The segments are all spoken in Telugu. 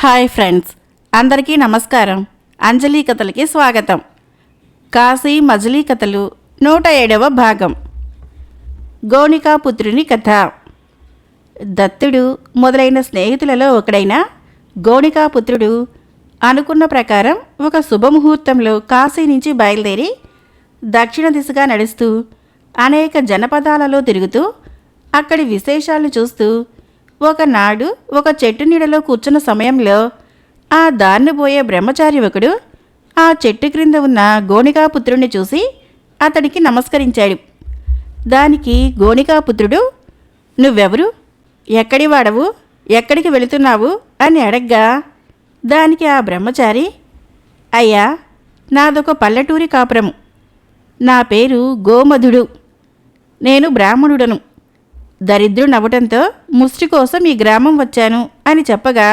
హాయ్ ఫ్రెండ్స్, అందరికీ నమస్కారం. అంజలి కథలకి స్వాగతం. కాశీ మజిలీ కథలు 107వ భాగం. గోణికాపుత్రుని కథ. దత్తుడు మొదలైన స్నేహితులలో ఒకడైన గోణికాపుత్రుడు అనుకున్న ప్రకారం ఒక శుభముహూర్తంలో కాశీ నుంచి బయలుదేరి దక్షిణ దిశగా నడుస్తూ అనేక జనపదాలలో తిరుగుతూ అక్కడి విశేషాలు చూస్తూ ఒకనాడు ఒక చెట్టు నీడలో కూర్చున్న సమయంలో ఆ దారిని పోయే బ్రహ్మచారి ఒకడు ఆ చెట్టు క్రింద ఉన్న గోణికాపుత్రుణ్ణి చూసి అతడికి నమస్కరించాడు. దానికి గోణికాపుత్రుడు, "నువ్వెవరు? ఎక్కడి వాడవు? ఎక్కడికి వెళుతున్నావు?" అని అడగ్గా దానికి ఆ బ్రహ్మచారి, "అయ్యా, నాదొక పల్లెటూరి కాపురము. నా పేరు గోమధుడు. నేను బ్రాహ్మణుడను. దరిద్రునవ్వటంతో ముష్టి కోసం ఈ గ్రామం వచ్చాను" అని చెప్పగా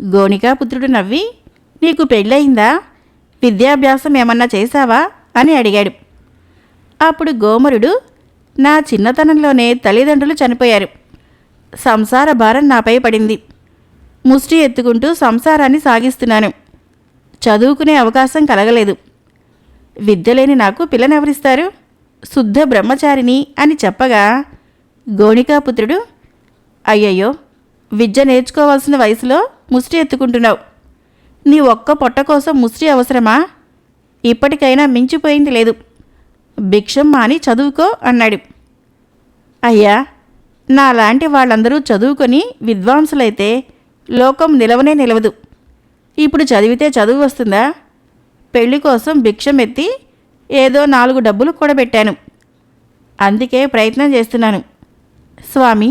గోణికాపుత్రుడు నవ్వి, "నీకు పెళ్ళయిందా? విద్యాభ్యాసం ఏమన్నా చేశావా?" అని అడిగాడు. అప్పుడు గోమరుడు, "నా చిన్నతనంలోనే తల్లిదండ్రులు చనిపోయారు. సంసార భారం నాపై పడింది. ముష్టి ఎత్తుకుంటూ సంసారాన్ని సాగిస్తున్నాను. చదువుకునే అవకాశం కలగలేదు. విద్యలేని నాకు పిల్లనెవరిస్తారు? శుద్ధ బ్రహ్మచారిని" అని చెప్పగా గోణికాపుత్రుడు, "అయ్యయ్యో, విద్య నేర్చుకోవాల్సిన వయసులో ముష్టి ఎత్తుకుంటున్నావు. నీ ఒక్క పొట్ట కోసం ముష్టి అవసరమా? ఇప్పటికైనా మించిపోయింది లేదు. భిక్షం మాని చదువుకో" అన్నాడు. "అయ్యా, నాలాంటి వాళ్ళందరూ చదువుకొని విద్వాంసులైతే లోకం నిలవనే నిలవదు. ఇప్పుడు చదివితే చదువు వస్తుందా? పెళ్లి కోసం భిక్షం ఎత్తి ఏదో 4 డబ్బులు కూడబెట్టాను. అందుకే ప్రయత్నం చేస్తున్నాను. స్వామి,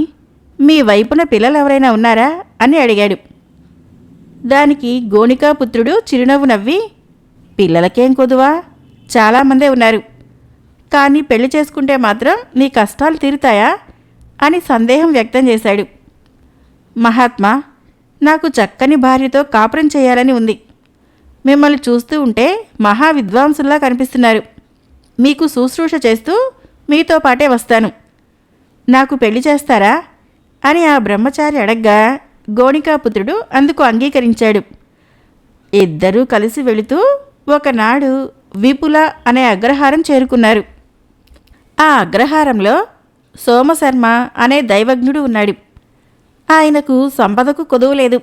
మీ వైపున పిల్లలు ఎవరైనా ఉన్నారా?" అని అడిగాడు. దానికి గోణికాపుత్రుడు చిరునవ్వు నవ్వి, "పిల్లలకేం కొదువా? చాలామందే ఉన్నారు. కానీ పెళ్లి చేసుకుంటే మాత్రం నీ కష్టాలు తీరుతాయా?" అని సందేహం వ్యక్తం చేశాడు. "మహాత్మా, నాకు చక్కని భార్యతో కాపురం చేయాలని ఉంది. మిమ్మల్ని చూస్తూ ఉంటే మహా విద్వాంసుల్లా కనిపిస్తున్నారు. మీకు శుశ్రూష చేస్తూ మీతో పాటే వస్తాను. నాకు పెళ్లి చేస్తారా?" అని ఆ బ్రహ్మచారి అడగ్గా గోణికాపుత్రుడు అందుకు అంగీకరించాడు. ఇద్దరూ కలిసి వెళుతూ ఒకనాడు విపుల అనే అగ్రహారం చేరుకున్నారు. ఆ అగ్రహారంలో సోమశర్మ అనే దైవజ్ఞుడు ఉన్నాడు. ఆయనకు సంపదకు కొదువు లేదు.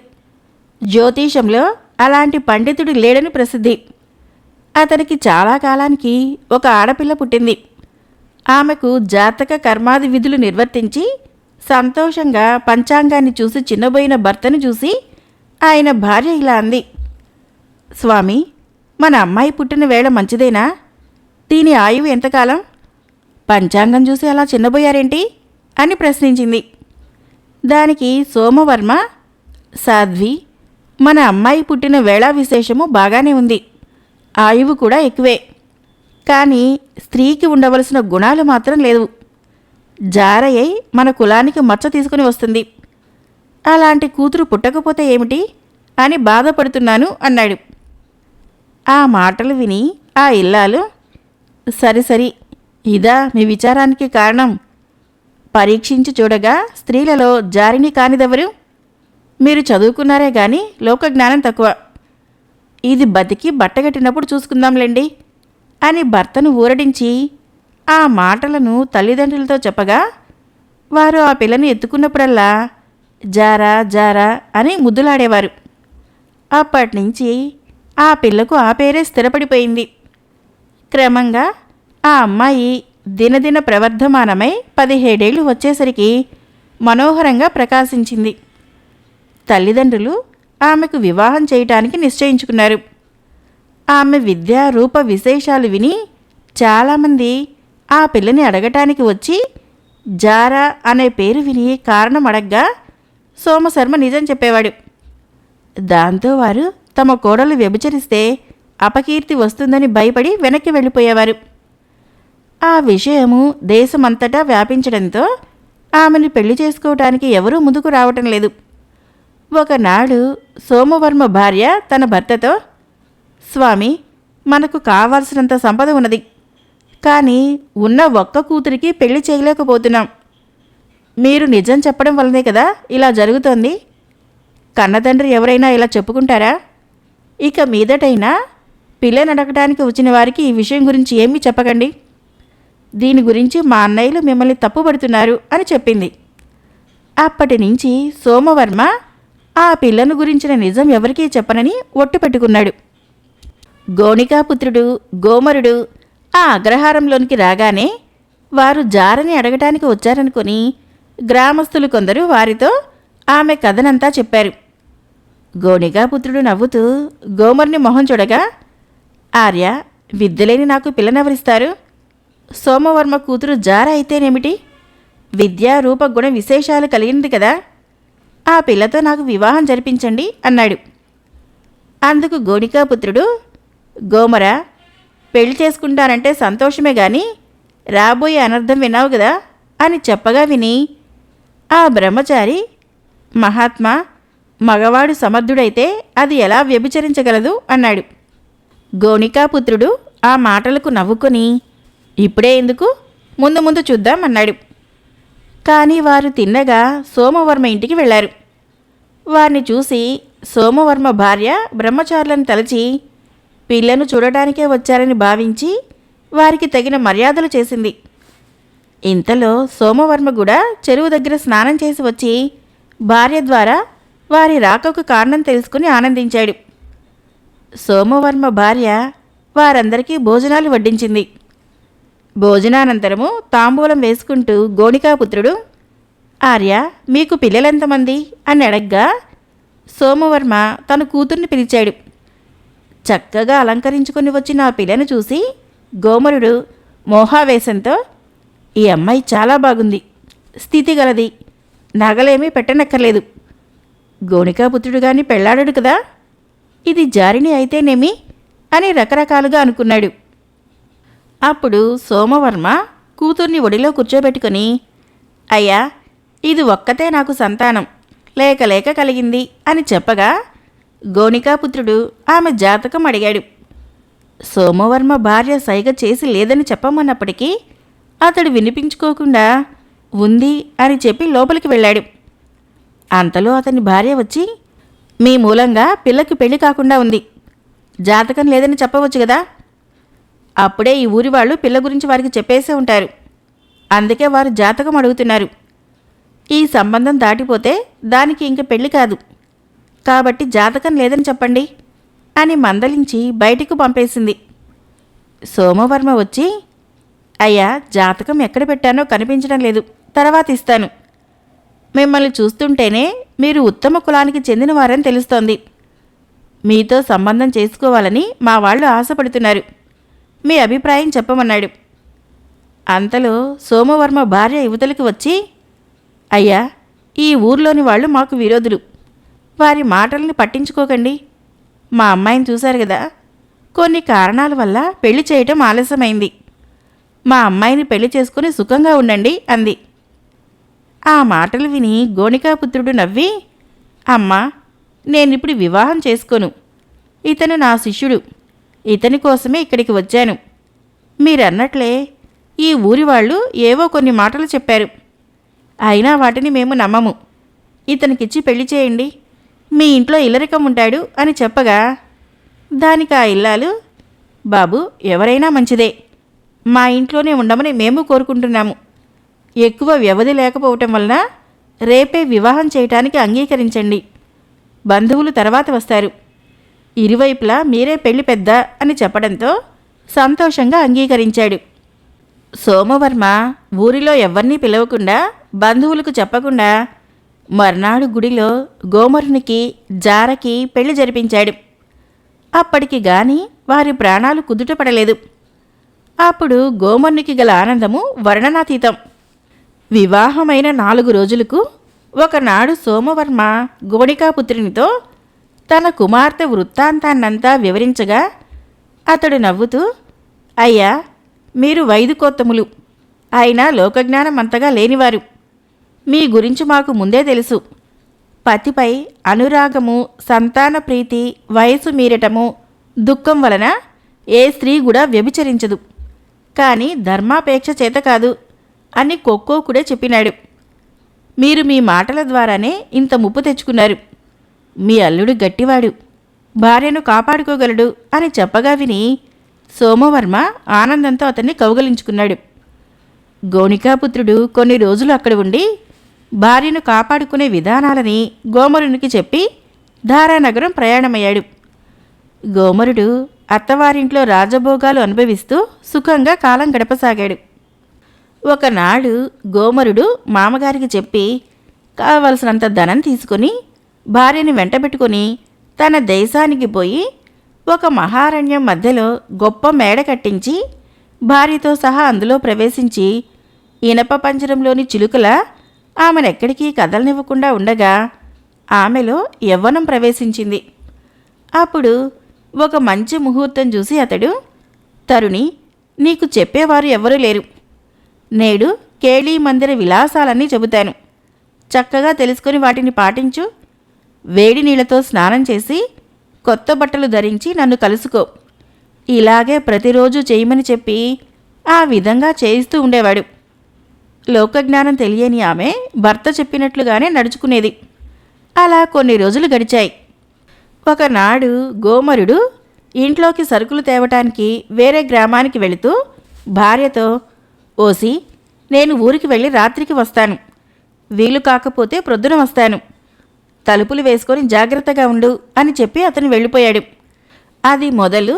జ్యోతిషంలో అలాంటి పండితుడు లేడని ప్రసిద్ధి. అతనికి చాలా కాలానికి ఒక ఆడపిల్ల పుట్టింది. ఆమెకు జాతక కర్మాది విధులు నిర్వర్తించి సంతోషంగా పంచాంగాన్ని చూసి చిన్నబోయిన భర్తను చూసి ఆయన భార్య ఇలా అంది, "స్వామి, మన అమ్మాయి పుట్టిన వేళ మంచిదేనా? దీని ఆయువు ఎంతకాలం? పంచాంగం చూసి అలా చిన్నబోయారేంటి?" అని ప్రశ్నించింది. దానికి సోమవర్మ, "సాధ్వి, మన అమ్మాయి పుట్టిన వేళ విశేషము బాగానే ఉంది. ఆయువు కూడా ఎక్కువే. కానీ స్త్రీకి ఉండవలసిన గుణాలు మాత్రం లేవు. జారయ్యై మన కులానికి మచ్చ తీసుకుని వస్తుంది. అలాంటి కూతురు పుట్టకపోతే ఏమిటి అని బాధపడుతున్నాను" అన్నాడు. ఆ మాటలు విని ఆ ఇల్లాలు, "సరి, ఇదా మీ విచారానికి కారణం? పరీక్షించి చూడగా స్త్రీలలో జారిని కానిదెవరు? మీరు చదువుకున్నారే గాని లోకజ్ఞానం తక్కువ. ఇది బతికి బట్టగట్టినప్పుడు చూసుకుందాంలేండి" అని భర్తను ఊరడించి ఆ మాటలను తల్లిదండ్రులతో చెప్పగా వారు ఆ పిల్లని ఎత్తుకున్నప్పుడల్లా జారా జారా అని ముద్దులాడేవారు. అప్పటినుంచి ఆ పిల్లకు ఆ పేరే స్థిరపడిపోయింది. క్రమంగా ఆ అమ్మాయి దినదిన ప్రవర్ధమానమై 17 ఏళ్ళు వచ్చేసరికి మనోహరంగా ప్రకాశించింది. తల్లిదండ్రులు ఆమెకు వివాహం చేయటానికి నిశ్చయించుకున్నారు. ఆమె విద్యా రూప విశేషాలు విని చాలామంది ఆ పిల్లని అడగటానికి వచ్చి జారా అనే పేరు విని కారణం అడగ్గా సోమశర్మ నిజం చెప్పేవాడు. దాంతో వారు తమ కోడలు వ్యభిచరిస్తే అపకీర్తి వస్తుందని భయపడి వెనక్కి వెళ్ళిపోయేవారు. ఆ విషయము దేశమంతటా వ్యాపించడంతో ఆమెను పెళ్లి చేసుకోవటానికి ఎవరూ ముందుకు రావటం లేదు. ఒకనాడు సోమవర్మ భార్య తన భర్తతో, "స్వామి, మనకు కావాల్సినంత సంపద ఉన్నది. కానీ ఉన్న ఒక్క కూతురికి పెళ్లి చేయలేకపోతున్నాం. మీరు నిజం చెప్పడం వల్లనే కదా ఇలా జరుగుతోంది. కన్నతండ్రి ఎవరైనా ఇలా చెప్పుకుంటారా? ఇక మీదటైనా పిల్లని అడగడానికి వచ్చిన వారికి ఈ విషయం గురించి ఏమీ చెప్పకండి. దీని గురించి మా అన్నయ్యలు మిమ్మల్ని తప్పుపడుతున్నారు అని చెప్పింది. అప్పటి నుంచి సోమవర్మ ఆ పిల్లను గురించిన నిజం ఎవరికీ చెప్పనని ఒట్టు పెట్టుకున్నాడు. గోణికాపుత్రుడు గోమరుడు ఆ అగ్రహారంలోనికి రాగానే వారు జారని అడగటానికి వచ్చారనుకుని గ్రామస్తులు కొందరు వారితో ఆమె కథనంతా చెప్పారు. గోణికాపుత్రుడు నవ్వుతూ గోమరుని మొహం చూడగా, ఆర్య, విద్యలేని నాకు పిల్లనెవరిస్తారు? సోమవర్మ కూతురు జార అయితేనేమిటి? విద్యా రూప గుణ విశేషాలు కలిగినది కదా. ఆ పిల్లతో నాకు వివాహం జరిపించండి అన్నాడు. అందుకు గోణికాపుత్రుడు, గోమర, పెళ్లి చేసుకుంటానంటే సంతోషమే గాని రాబోయే అనర్థం విన్నావు కదా అని చెప్పగా విని ఆ బ్రహ్మచారి, మహాత్మా, మగవాడు సమర్థుడైతే అది ఎలా వ్యభిచరించగలదు అన్నాడు. గోణికాపుత్రుడు ఆ మాటలకు నవ్వుకొని, ఇప్పుడే ఎందుకు, ముందు ముందు చూద్దాం అన్నాడు. కానీ వారు తిన్నగా సోమవర్మ ఇంటికి వెళ్ళారు. వారిని చూసి సోమవర్మ భార్య బ్రహ్మచారులను తలచి పిల్లను చూడటానికే వచ్చారని భావించి వారికి తగిన మర్యాదలు చేసింది. ఇంతలో సోమవర్మ కూడా చెరువు దగ్గర స్నానం చేసి వచ్చి భార్య ద్వారా వారి రాకకు కారణం తెలుసుకుని ఆనందించాడు. సోమవర్మ భార్య వారందరికీ భోజనాలు వడ్డించింది. భోజనానంతరము తాంబూలం వేసుకుంటూ గోణికాపుత్రుడు, ఆర్య, మీకు పిల్లలెంతమంది అని అడగ్గా సోమవర్మ తన కూతుర్ని పిలిచాడు. చక్కగా అలంకరించుకుని వచ్చిన ఆ పిల్లను చూసి గోమరుడు మోహావేశంతో, ఈ అమ్మాయి చాలా బాగుంది, స్థితి గలది, నగలేమీ పెట్టనక్కర్లేదు, గోణికాపుత్రుడు గాని పెళ్లాడడు కదా, ఇది జారిని అయితేనేమి అని రకరకాలుగా అనుకున్నాడు. అప్పుడు సోమవర్మ కూతుర్ని ఒడిలో కూర్చోబెట్టుకుని, అయ్యా, ఇది ఒక్కతే నాకు సంతానం, లేక లేక కలిగింది అని చెప్పగా గోణికాపుత్రుడు ఆమె జాతకం అడిగాడు. సోమవర్మ భార్య సైగ చేసి లేదని చెప్పమన్నప్పటికీ అతడు వినిపించుకోకుండా ఉంది అని చెప్పి లోపలికి వెళ్ళాడు. అంతలో అతని భార్య వచ్చి, మీ మూలంగా పిల్లకి పెళ్లి కాకుండా ఉంది, జాతకం లేదని చెప్పవచ్చు కదా. అప్పుడే ఈ ఊరి వాళ్ళు పిల్ల గురించి వారికి చెప్పేసే ఉంటారు, అందుకే వారు జాతకం అడుగుతున్నారు. ఈ సంబంధం దాటిపోతే దానికి ఇంక పెళ్లి కాదు, కాబట్టి జాతకం లేదని చెప్పండి అని మందలించి బయటికి పంపేసింది. సోమవర్మ వచ్చి, అయ్యా, జాతకం ఎక్కడ పెట్టానో కనిపించడం లేదు, తర్వాత ఇస్తాను. మిమ్మల్ని చూస్తుంటేనే మీరు ఉత్తమ కులానికి చెందినవారని తెలుస్తోంది. మీతో సంబంధం చేసుకోవాలని మా వాళ్ళు ఆశపడుతున్నారు, మీ అభిప్రాయం చెప్పమన్నాడు. అంతలో సోమవర్మ భార్య యువతలకి వచ్చి, అయ్యా, ఈ ఊర్లోని వాళ్ళు మాకు విరోధులు, వారి మాటల్ని పట్టించుకోకండి. మా అమ్మాయిని చూశారు కదా, కొన్ని కారణాల వల్ల పెళ్లి చేయటం ఆలస్యమైంది, మా అమ్మాయిని పెళ్లి చేసుకుని సుఖంగా ఉండండి అంది. ఆ మాటలు విని గోణికాపుత్రుడు నవ్వి, అమ్మా, నేనిప్పుడు వివాహం చేసుకోను, ఇతను నా శిష్యుడు, ఇతని కోసమే ఇక్కడికి వచ్చాను. మీరన్నట్లే ఈ ఊరి వాళ్ళు ఏవో కొన్ని మాటలు చెప్పారు, అయినా వాటిని మేము నమ్మము, ఇతనికిచ్చి పెళ్లి చేయండి, మీ ఇంట్లో ఇల్లరికం ఉంటాడు అని చెప్పగా దానికి ఆ ఇల్లాలు, బాబు, ఎవరైనా మంచిదే, మా ఇంట్లోనే ఉండమని మేము కోరుకుంటున్నాము, ఎక్కువ వ్యవధి లేకపోవటం వలన రేపే వివాహం చేయటానికి అంగీకరించండి, బంధువులు తర్వాత వస్తారు, ఇరువైపులా మీరే పెళ్లి పెద్ద అని చెప్పడంతో సంతోషంగా అంగీకరించాడు. సోమవర్మ ఊరిలో ఎవ్వరినీ పిలవకుండా బంధువులకు చెప్పకుండా మర్నాడు గుడిలో గోమరునికి జారకి పెళ్లి జరిపించాడు. అప్పటికి గాని వారి ప్రాణాలు కుదుటపడలేదు. అప్పుడు గోమరునికి గల ఆనందము వర్ణనాతీతం. వివాహమైన 4 రోజులకు ఒకనాడు సోమవర్మ గోణికాపుత్రునితో తన కుమార్తె వృత్తాంతాన్నంతా వివరించగా అతడు నవ్వుతూ, అయ్యా, మీరు వైదికోత్తములు, అయినా లోకజ్ఞానం అంతగా లేనివారు, మీ గురించి మాకు ముందే తెలుసు. పతిపై అనురాగము, సంతాన ప్రీతి, వయసు మీరటము, దుఃఖం వలన ఏ స్త్రీ కూడా వ్యభిచరించదు, కానీ ధర్మాపేక్ష చేత కాదు అని కొక్కోకుడే చెప్పినాడు. మీరు మీ మాటల ద్వారానే ఇంత ముప్పు తెచ్చుకున్నారు. మీ అల్లుడు గట్టివాడు, భార్యను కాపాడుకోగలడు అని చెప్పగా విని సోమవర్మ ఆనందంతో అతన్ని కౌగలించుకున్నాడు. గోణికాపుత్రుడు కొన్ని రోజులు అక్కడ ఉండి భార్యను కాపాడుకునే విధానాలని గోమరునికి చెప్పి ధారానగరం ప్రయాణమయ్యాడు. గోమరుడు అత్తవారింట్లో రాజభోగాలు అనుభవిస్తూ సుఖంగా కాలం గడపసాగాడు. ఒకనాడు గోమరుడు మామగారికి చెప్పి కావలసినంత ధనం తీసుకుని భార్యని వెంటబెట్టుకుని తన దేశానికి పోయి ఒక మహారణ్యం మధ్యలో గొప్ప మేడ కట్టించి భార్యతో సహా అందులో ప్రవేశించి ఇనప పంజరంలోని చిలుకల ఆమెనెక్కడికి కదలనివ్వకుండా ఉండగా ఆమెలో యవ్వనం ప్రవేశించింది. అప్పుడు ఒక మంచి ముహూర్తం చూసి అతడు, తరుణి, నీకు చెప్పేవారు ఎవరూ లేరు. నేడు కేళీ మందిర విలాసాలన్నీ చెబుతాను. చక్కగా తెలుసుకొని వాటిని పాటించు. వేడి నీళ్లతో స్నానం చేసి కొత్త బట్టలు ధరించి నన్ను కలుసుకో. ఇలాగే ప్రతిరోజు చేయమని చెప్పి ఆ విధంగా చేయిస్తూ ఉండేవాడు. లోకజ్ఞానం తెలియని ఆమె భర్త చెప్పినట్లుగానే నడుచుకునేది. అలా కొన్ని రోజులు గడిచాయి. ఒకనాడు గోమరుడు ఇంట్లోకి సరుకులు తేవటానికి వేరే గ్రామానికి వెళుతూ భార్యతో, ఓసి, నేను ఊరికి వెళ్ళి రాత్రికి వస్తాను. వీలు కాకపోతే ప్రొద్దున వస్తాను. తలుపులు వేసుకొని జాగ్రత్తగా ఉండు అని చెప్పి అతను వెళ్ళిపోయాడు. అది మొదలు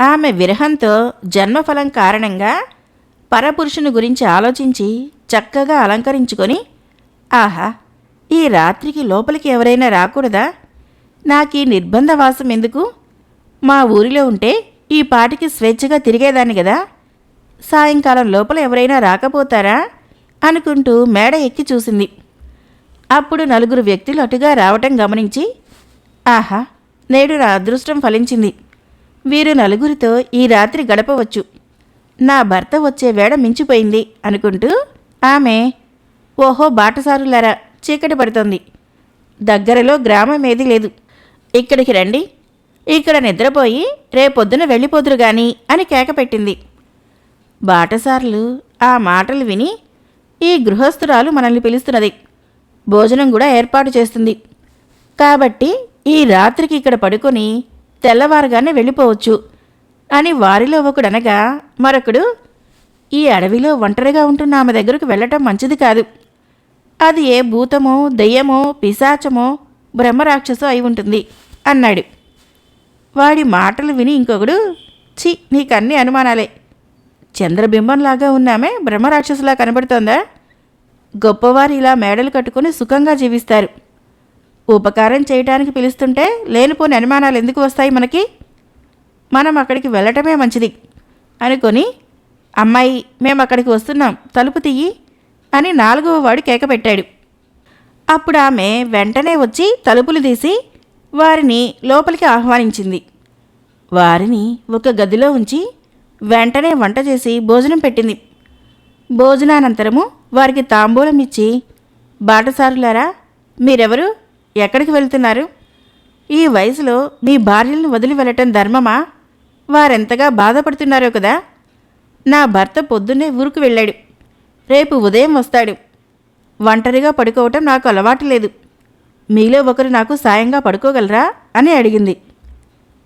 ఆమె విరహంతో జన్మఫలం కారణంగా పరపురుషుని గురించి ఆలోచించి చక్కగా అలంకరించుకొని, ఆహా, ఈ రాత్రికి లోపలికి ఎవరైనా రాకూడదా? నాకీ నిర్బంధవాసం ఎందుకు? మా ఊరిలో ఉంటే ఈ పాటికి స్వేచ్ఛగా తిరిగేదాన్ని కదా. సాయంకాలం లోపల ఎవరైనా రాకపోతారా అనుకుంటూ మేడ ఎక్కి చూసింది. అప్పుడు 4 వ్యక్తులు అటుగా రావటం గమనించి, ఆహా, నేడు నా అదృష్టం ఫలించింది. వీరు 4 ఈ రాత్రి గడపవచ్చు. నా భర్త వచ్చే వేళ మించిపోయింది అనుకుంటూ ఆమె, ఓహో బాటసారులారా, చీకటి పడుతోంది. దగ్గరలో గ్రామం ఏదీ లేదు. ఇక్కడికి రండి. ఇక్కడ నిద్రపోయి రేపొద్దున వెళ్ళిపోదురు గాని అని కేకపెట్టింది. బాటసారులు ఆ మాటలు విని, ఈ గృహస్థురాలు మనల్ని పిలుస్తున్నది, భోజనం కూడా ఏర్పాటు చేస్తుంది. కాబట్టి ఈ రాత్రికి ఇక్కడ పడుకొని తెల్లవారుగానే వెళ్ళిపోవచ్చు అని వారిలో ఒకడనగా మరొకడు, ఈ అడవిలో ఒంటరిగా ఉంటున్న ఆమె దగ్గరకు వెళ్ళటం మంచిది కాదు. అది ఏ భూతమో, దెయ్యమో, పిశాచమో, బ్రహ్మరాక్షసో అయి ఉంటుంది అన్నాడు. వాడి మాటలు విని ఇంకొకడు, ఛీ, నీకన్నీ అనుమానాలే. చంద్రబింబంలాగా ఉన్నామే బ్రహ్మరాక్షసులా కనబడుతోందా? గొప్పవారు ఇలా మేడలు కట్టుకుని సుఖంగా జీవిస్తారు. ఉపకారం చేయటానికి పిలుస్తుంటే లేనిపోని అనుమానాలు ఎందుకు వస్తాయి మనకి? మనం అక్కడికి వెళ్ళటమే మంచిది అనుకొని, అమ్మాయి, మేము అక్కడికి వస్తున్నాం, తలుపు తీయి అని 4వ వాడు కేకపెట్టాడు. అప్పుడు ఆమె వెంటనే వచ్చి తలుపులు తీసి వారిని లోపలికి ఆహ్వానించింది. వారిని ఒక గదిలో ఉంచి వెంటనే వంట చేసి భోజనం పెట్టింది. భోజనానంతరము వారికి తాంబూలం ఇచ్చి, బాటసారులారా, మీరెవరు? ఎక్కడికి వెళ్తున్నారు? ఈ వయసులో మీ భార్యలను వదిలి వెళ్ళటం ధర్మమా? వారెంతగా బాధపడుతున్నారో కదా. నా భర్త పొద్దున్నే ఊరుకు వెళ్ళాడు. రేపు ఉదయం వస్తాడు. ఒంటరిగా పడుకోవటం నాకు అలవాటు లేదు. మీలో ఒకరు నాకు సాయంగా పడుకోగలరా అని అడిగింది.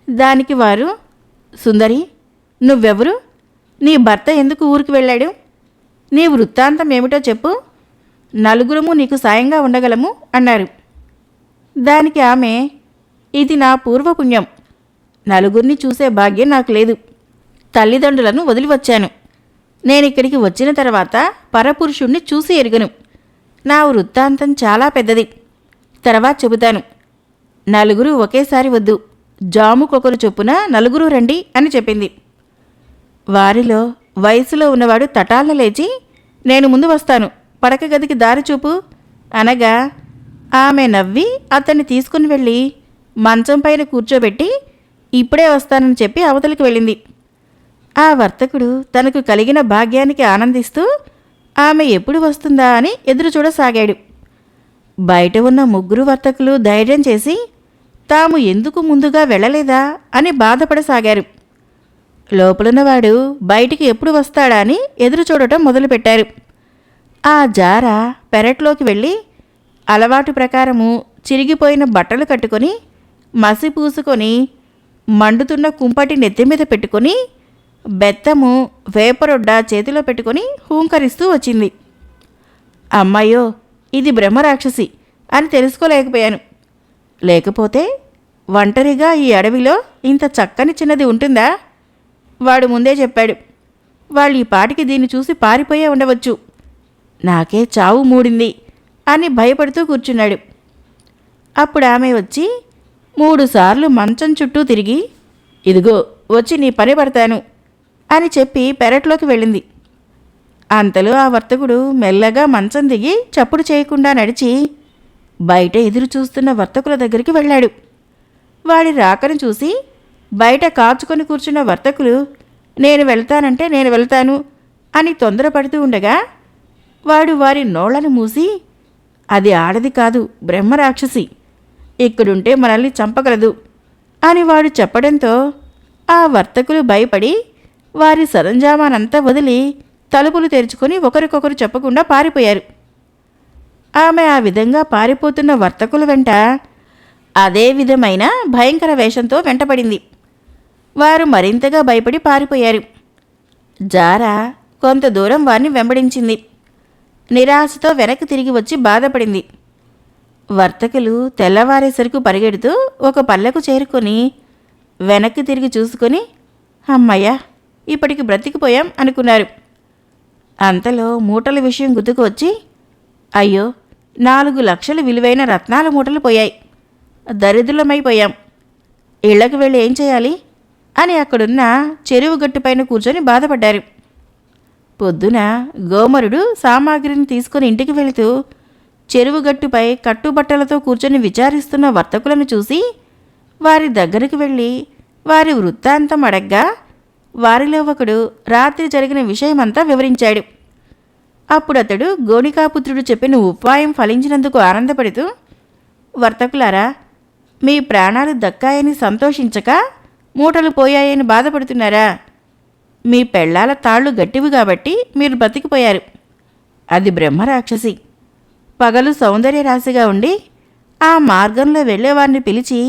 దానికి వారు, సుందరి, నువ్వెవరు? నీ భర్త ఎందుకు ఊరికి వెళ్ళాడు? నీ వృత్తాంతం ఏమిటో చెప్పు. 4 నీకు సాయంగా ఉండగలము అన్నారు. దానికి ఆమె, ఇది నా పూర్వపుణ్యం. 4 చూసే భాగ్యం నాకు లేదు. తల్లిదండ్రులను వదిలి వచ్చాను. నేనిక్కడికి వచ్చిన తర్వాత పరపురుషుణ్ణి చూసి ఎరుగను. నా వృత్తాంతం చాలా పెద్దది. తర్వాత చెబుతాను. 4 ఒకేసారి వద్దు, జాముకొకరు చొప్పున 4 రండి అని చెప్పింది. వారిలో వయసులో ఉన్నవాడు తటాలను లేచి, నేను ముందు వస్తాను, పడక గదికి దారి చూపు అనగా ఆమె నవ్వి అతన్ని తీసుకుని వెళ్ళి మంచం పైన కూర్చోబెట్టి, ఇప్పుడే వస్తానని చెప్పి అవతలికి వెళ్ళింది. ఆ వర్తకుడు తనకు కలిగిన భాగ్యానికి ఆనందిస్తూ ఆమె ఎప్పుడు వస్తుందా అని ఎదురు చూడసాగాడు. బయట ఉన్న 3 వర్తకులు ధైర్యం చేసి తాము ఎందుకు ముందుగా వెళ్ళలేదా అని బాధపడసాగారు. లోపలున్నవాడు బయటికి ఎప్పుడు వస్తాడా అని ఎదురు చూడటం మొదలుపెట్టారు. ఆ జార పెరట్లోకి వెళ్ళి అలవాటు ప్రకారము చిరిగిపోయిన బట్టలు కట్టుకొని మసి పూసుకొని మండుతున్న కుంపటి నెత్తిమీద పెట్టుకొని బెత్తము వేపరొడ్డ చేతిలో పెట్టుకొని హూంకరిస్తూ వచ్చింది. అమ్మాయో, ఇది బ్రహ్మరాక్షసి అని తెలుసుకోలేకపోయాను. లేకపోతే ఒంటరిగా ఈ అడవిలో ఇంత చక్కని చిన్నది ఉంటుందా? వాడు ముందే చెప్పాడు. వాళ్ళు ఈ పాటికి దీన్ని చూసి పారిపోయే ఉండవచ్చు. నాకే చావు మూడింది అని భయపడుతూ కూర్చున్నాడు. అప్పుడు ఆమె వచ్చి 3 సార్లు మంచం చుట్టూ తిరిగి, ఇదిగో వచ్చి నీ పని పడతాను అని చెప్పి పెరట్లోకి వెళ్ళింది. అంతలో ఆ వర్తకుడు మెల్లగా మంచం దిగి చప్పుడు చేయకుండా నడిచి బయట ఎదురు చూస్తున్న వర్తకుల దగ్గరికి వెళ్ళాడు. వాడి రాకను చూసి బయట కాచుకొని కూర్చున్న వర్తకులు నేను వెళ్తానంటే నేను వెళ్తాను అని తొందరపడుతూ ఉండగా వాడు వారి నోళ్లను మూసి, అది ఆడది కాదు, బ్రహ్మరాక్షసి, ఇక్కడుంటే మనల్ని చంపగలదు అని వాడు చెప్పడంతో ఆ వర్తకులు భయపడి వారి సరంజామానంతా వదిలి తలుపులు తెరుచుకొని ఒకరికొకరు చెప్పకుండా పారిపోయారు. ఆమె ఆ విధంగా పారిపోతున్న వర్తకుల వెంట అదే విధమైన భయంకర వేషంతో వెంటపడింది. వారు మరింతగా భయపడి పారిపోయారు. జారా కొంత దూరం వారిని వెంబడించింది. నిరాశతో వెనక్కి తిరిగి వచ్చి బాధపడింది. వర్తకులు తెల్లవారేసరికి పరిగెడుతూ ఒక పల్లెకు చేరుకొని వెనక్కి తిరిగి చూసుకొని అమ్మయ్య, ఇప్పటికి బ్రతికిపోయాం అనుకున్నారు. అంతలో మూటల విషయం గుర్తుకు వచ్చి, అయ్యో, 4 లక్షల విలువైన రత్నాల మూటలు పోయాయి, దరిద్రులమైపోయాం, ఇళ్లకు వెళ్ళి ఏం చేయాలి అని అక్కడున్న చెరువు గట్టుపైన కూర్చొని బాధపడ్డారు. పొద్దున గోమరుడు సామాగ్రిని తీసుకుని ఇంటికి వెళుతూ చెరువుగట్టుపై కట్టుబట్టలతో కూర్చొని విచారిస్తున్న వర్తకులను చూసి వారి దగ్గరికి వెళ్ళి వారి వృత్తాంతం అడగ్గా వారిలో ఒకడు రాత్రి జరిగిన విషయమంతా వివరించాడు. అప్పుడతడు గోణికాపుత్రుడు చెప్పిన ఉపాయం ఫలించినందుకు ఆనందపడుతూ, వర్తకులారా, మీ ప్రాణాలు దక్కాయని సంతోషించక మూటలు పోయాయని బాధపడుతున్నారా? మీ పెళ్ళాల తాళ్ళు గట్టివి కాబట్టి మీరు బతికిపోయారు. అది బ్రహ్మరాక్షసి. పగలు సౌందర్య రాశిగా ఉండి ఆ మార్గంలో వెళ్ళేవారిని పిలిచి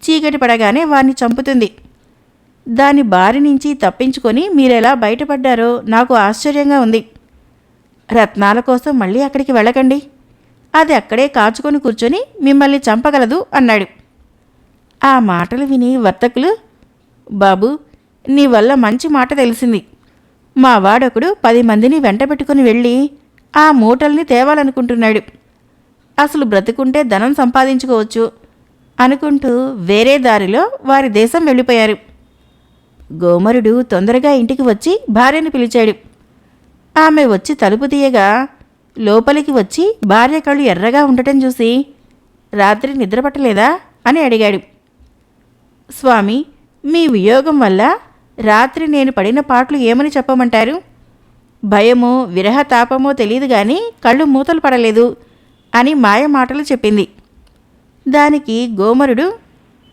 చీకటి పడగానే వారిని చంపుతుంది. దాని బారి నుంచి తప్పించుకొని మీరెలా బయటపడ్డారో నాకు ఆశ్చర్యంగా ఉంది. రత్నాల కోసం మళ్ళీ అక్కడికి వెళ్ళకండి, అది అక్కడే కాచుకొని కూర్చొని మిమ్మల్ని చంపగలదు అన్నాడు. ఆ మాటలు విని వర్తకులు, బాబు, నీ వల్ల మంచి మాట తెలిసింది. మా వాడొకడు 10 మందిని వెంట పెట్టుకుని వెళ్ళి ఆ మూటల్ని తేవాలనుకుంటున్నాడు. అసలు బ్రతుకుంటే ధనం సంపాదించుకోవచ్చు అనుకుంటూ వేరే దారిలో వారి దేశం వెళ్ళిపోయారు. గోమరుడు తొందరగా ఇంటికి వచ్చి భార్యను పిలిచాడు. ఆమె వచ్చి తలుపు తీయగా లోపలికి వచ్చి భార్య కళ్ళు ఎర్రగా ఉండటం చూసి, రాత్రి నిద్రపట్టలేదా అని అడిగాడు. స్వామి, మీ వియోగం వల్ల రాత్రి నేను పడిన పాటలు ఏమని చెప్పమంటారు? భయమో విరహతాపమో తెలియదు గాని కళ్ళు మూతలు పడలేదు అని మాయ మాటలు చెప్పింది. దానికి గోమరుడు,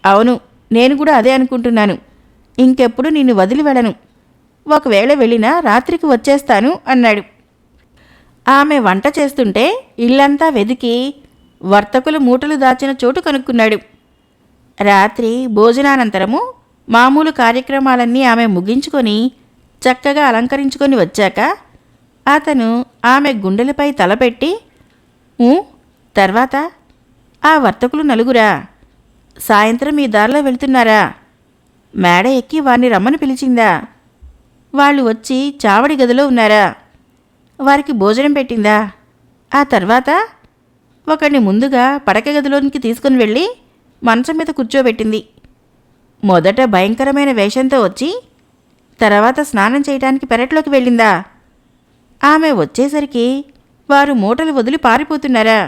అవును, నేను కూడా అదే అనుకుంటున్నాను. ఇంకెప్పుడు నిన్ను వదిలి వెళ్ళను. ఒకవేళ వెళ్ళినా రాత్రికి వచ్చేస్తాను అన్నాడు. ఆమె వంట చేస్తుంటే ఇల్లంతా వెదికి వర్తకులు మూటలు దాచిన చోటు కనుక్కున్నాడు. రాత్రి భోజనానంతరము మామూలు కార్యక్రమాలన్నీ ఆమె ముగించుకొని చక్కగా అలంకరించుకొని వచ్చాక అతను ఆమె గుండెలపై తలపెట్టి, తర్వాత ఆ వర్తకులు నలుగురా? సాయంత్రం ఈ దారిలో వెళ్తున్నారా? మేడ ఎక్కి వారిని రమ్మని పిలిచిందా? వాళ్ళు వచ్చి చావడి గదిలో ఉన్నారా? వారికి భోజనం పెట్టిందా? ఆ తర్వాత ఒకడిని ముందుగా పడక గదిలోనికి తీసుకుని వెళ్ళి మంచం మీద కూర్చోబెట్టింది. మొదట భయంకరమైన వేషంతో వచ్చి తర్వాత స్నానం చేయడానికి పెరట్లోకి వెళ్ళిందా? ఆమె వచ్చేసరికి వారు మూటలు వదిలి పారిపోతున్నారా?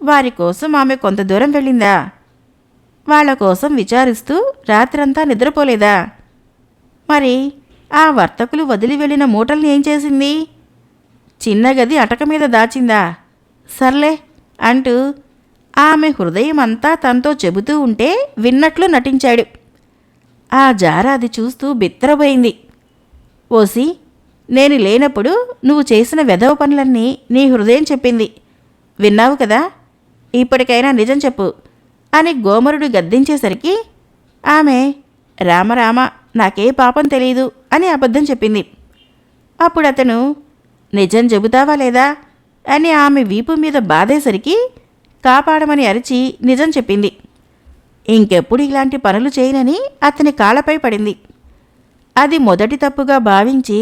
వారి కోసం ఆమె కొంత దూరం వెళ్ళిందా? వాళ్ల కోసం విచారిస్తూ రాత్రంతా నిద్రపోలేదా? మరి ఆ వర్తకులు వదిలి వెళ్ళిన మూటల్ని ఏం చేసింది? చిన్న గది అటక మీద దాచిందా? సర్లే అంటూ ఆమె హృదయమంతా తనతో చెబుతూ ఉంటే విన్నట్లు నటించాడు. ఆ జార అది చూస్తూ బిత్తరపోయింది. ఓసి, నేను లేనప్పుడు నువ్వు చేసిన వెధవ పనులన్నీ నీ హృదయం చెప్పింది. విన్నావు కదా? ఇప్పటికైనా నిజం చెప్పు అని గోమరుడు గద్దించేసరికి ఆమె రామరామ నాకే పాపం తెలీదు అని అబద్ధం చెప్పింది. అప్పుడు అతను నిజం చెబుతావా లేదా అని ఆమె వీపు మీద బాధేసరికి కాపాడమని అరిచి నిజం చెప్పింది. ఇంకెప్పుడు ఇలాంటి పనులు చేయనని అతని కాళ్ళపై పడింది. అది మొదటి తప్పుగా భావించి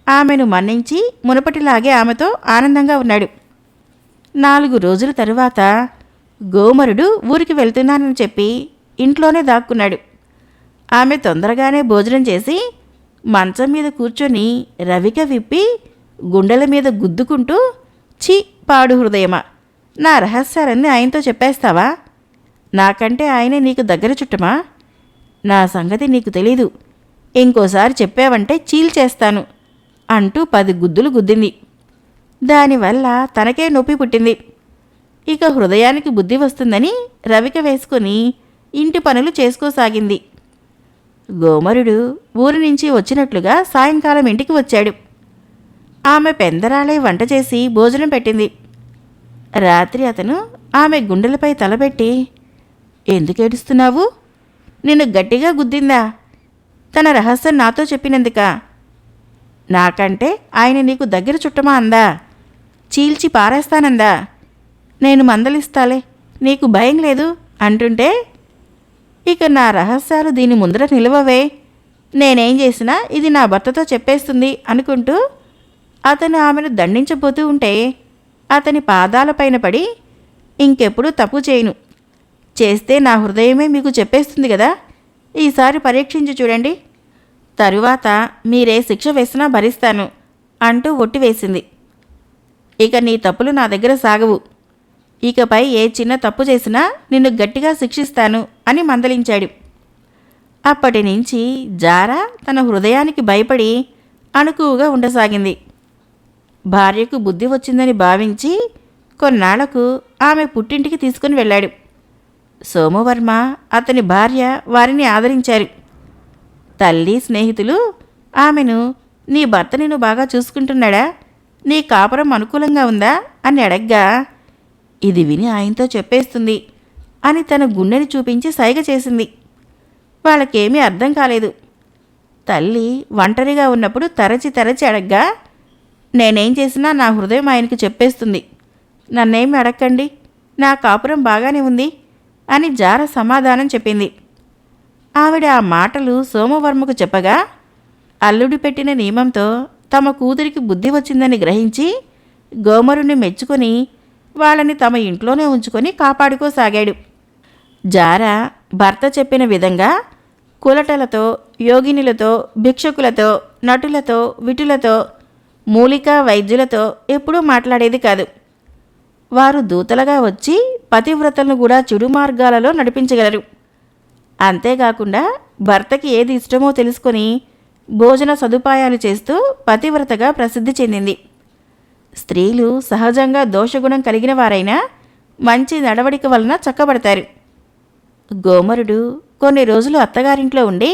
ఆమెను మన్నించి మునుపటిలాగే ఆమెతో ఆనందంగా ఉన్నాడు. 4 రోజుల తరువాత గోమరుడు ఊరికి వెళ్తున్నానని చెప్పి ఇంట్లోనే దాక్కున్నాడు. ఆమె తొందరగానే భోజనం చేసి మంచం మీద కూర్చొని రవిక విప్పి గుండెల మీద గుద్దుకుంటూ ఛీ పాడు హృదయమా, నా రహస్యాలన్నీ ఆయనతో చెప్పేస్తావా? నాకంటే ఆయనే నీకు దగ్గర చుట్టమా? నా సంగతి నీకు తెలీదు, ఇంకోసారి చెప్పావంటే చీల్చేస్తాను అంటూ 10 గుద్దులు గుద్దింది. దానివల్ల తనకే నొప్పి పుట్టింది. ఇక హృదయానికి బుద్ధి వస్తుందని రవిక వేసుకుని ఇంటి పనులు చేసుకోసాగింది. గోమరుడు ఊరి నుంచి వచ్చినట్లుగా సాయంకాలం ఇంటికి వచ్చాడు. ఆమె పెందరాలే వంట చేసి భోజనం పెట్టింది. రాత్రి అతను ఆమె గుండెలపై తలపెట్టి ఎందుకు ఏడుస్తున్నావు? నిన్ను గట్టిగా గుద్దిందా? తన రహస్యం నాతో చెప్పినందుక? నాకంటే ఆయన నీకు దగ్గర చుట్టమా అందా? చీల్చి పారేస్తానందా? నేను మందలిస్తాలే, నీకు భయం లేదు అంటుంటే ఇక నా రహస్యాలు దీని ముందర నిలవవే, నేనేం చేసినా ఇది నా భర్తతో చెప్పేస్తుంది అనుకుంటూ అతను ఆమెను దండించబోతూ ఉంటే అతని పాదాలపైన పడి ఇంకెప్పుడు తప్పు చేయను, చేస్తే నా హృదయమే మీకు చెప్పేస్తుంది కదా, ఈసారి పరీక్షించి చూడండి, తరువాత మీరే శిక్ష వేసినా భరిస్తాను అంటూ ఒట్టి వేసింది. ఇక నీ తప్పులు నా దగ్గర సాగవు, ఇకపై ఏ చిన్న తప్పు చేసినా నిన్ను గట్టిగా శిక్షిస్తాను అని మందలించాడు. అప్పటి నుంచి జారా తన హృదయానికి భయపడి అణుకువగా ఉండసాగింది. భార్యకు బుద్ధి వచ్చిందని భావించి కొన్నాళ్లకు ఆమె పుట్టింటికి తీసుకుని వెళ్ళాడు. సోమవర్మ అతని భార్య వారిని ఆదరించారు. తల్లి స్నేహితులు ఆమెను నీ భర్త నిన్ను బాగా చూసుకుంటున్నాడా, నీ కాపురం అనుకూలంగా ఉందా అని అడగ్గా ఇది విని ఆయనతో చెప్పేస్తుంది అని తన గుండెని చూపించి సైగ చేసింది. వాళ్ళకేమీ అర్థం కాలేదు. తల్లి ఒంటరిగా ఉన్నప్పుడు తరచి తరచి అడగ్గా నేనేం చేసినా నా హృదయం ఆయనకు చెప్పేస్తుంది, నన్నేమి అడక్కండి, నా కాపురం బాగానే ఉంది అని జార సమాధానం చెప్పింది. ఆవిడ ఆ మాటలు సోమవర్మకు చెప్పగా అల్లుడు పెట్టిన నియమంతో తమ కూతురికి బుద్ధి వచ్చిందని గ్రహించి గోమరుని మెచ్చుకొని వాళ్ళని తమ ఇంట్లోనే ఉంచుకొని కాపాడుకోసాగాడు. జారా భర్త చెప్పిన విధంగా కులటలతో, యోగినులతో, భిక్షకులతో, నటులతో, విటులతో, మూలికా వైద్యులతో ఎప్పుడూ మాట్లాడేది కాదు. వారు దూతలుగా వచ్చి పతివ్రతలను కూడా చెడు మార్గాలలో నడిపించగలరు. అంతేకాకుండా భర్తకి ఏది ఇష్టమో తెలుసుకొని భోజన సదుపాయాలు చేస్తూ పతివ్రతగా ప్రసిద్ధి చెందింది. స్త్రీలు సహజంగా దోషగుణం కలిగిన వారైనా మంచి నడవడిక వలన చక్కబడతారు. గోమరుడు కొన్ని రోజులు అత్తగారింట్లో ఉండి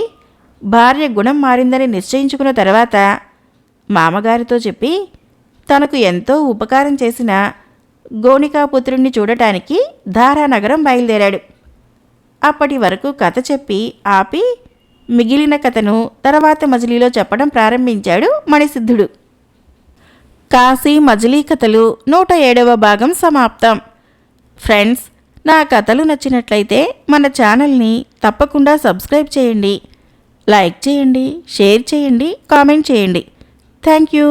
భార్య గుణం మారిందని నిశ్చయించుకున్న తర్వాత మామగారితో చెప్పి తనకు ఎంతో ఉపకారం చేసిన గోణికాపుత్రుణ్ణి చూడటానికి ధారానగరం బయలుదేరాడు. అప్పటి వరకు కథ చెప్పి ఆపి మిగిలిన కథను తర్వాత మజిలీలో చెప్పడం ప్రారంభించాడు మణిసిద్ధుడు. కాశీ మజిలీ కథలు 107వ భాగం సమాప్తం. ఫ్రెండ్స్, నా కథలు నచ్చినట్లయితే మన ఛానల్ని తప్పకుండా సబ్స్క్రైబ్ చేయండి, లైక్ చేయండి, షేర్ చేయండి, కామెంట్ చేయండి. Thank you.